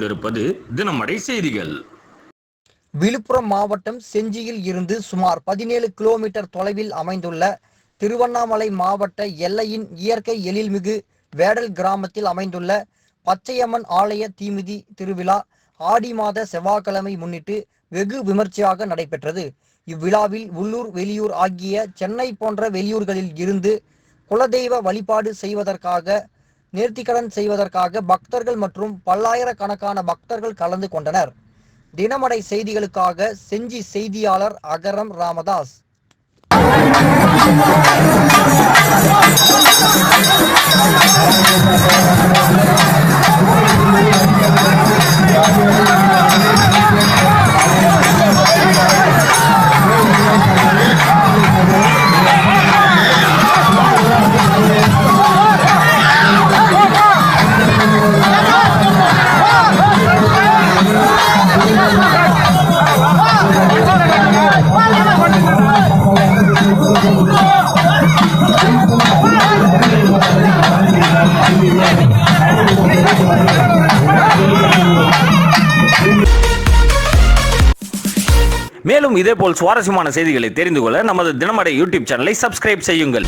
கொண்டிருப்பது தினமடை செய்திகள். விழுப்புரம் மாவட்டம் செஞ்சியில் இருந்து சுமார் 17 கிலோமீட்டர் தொலைவில் அமைந்துள்ள திருவண்ணாமலை மாவட்ட எல்லையின் இயற்கை எழில்மிகு வேடல் கிராமத்தில் அமைந்துள்ள பச்சையம்மன் ஆலய தீமிதி திருவிழா ஆடி மாத செவ்வாய்க்கிழமை முன்னிட்டு வெகு விமர்சையாக நடைபெற்றது. இவ்விழாவில் உள்ளூர் வெளியூர் ஆகிய சென்னை போன்ற வெளியூர்களில் இருந்து குலதெய்வ வழிபாடு செய்வதற்காக நேர்த்திக்கடன் செய்வதற்காக பக்தர்கள் மற்றும் பல்லாயிரக்கணக்கான பக்தர்கள் கலந்து கொண்டனர். தினமடை செய்திகளுக்காக செஞ்சி செய்தியாளர் அகரம் ராமதாஸ். மேலும் இதேபோல் சுவாரஸ்யமான செய்திகளை தெரிந்து கொள்ள நமது தினமடை யூடியூப் சேனலை சப்ஸ்கிரைப் செய்யுங்கள்.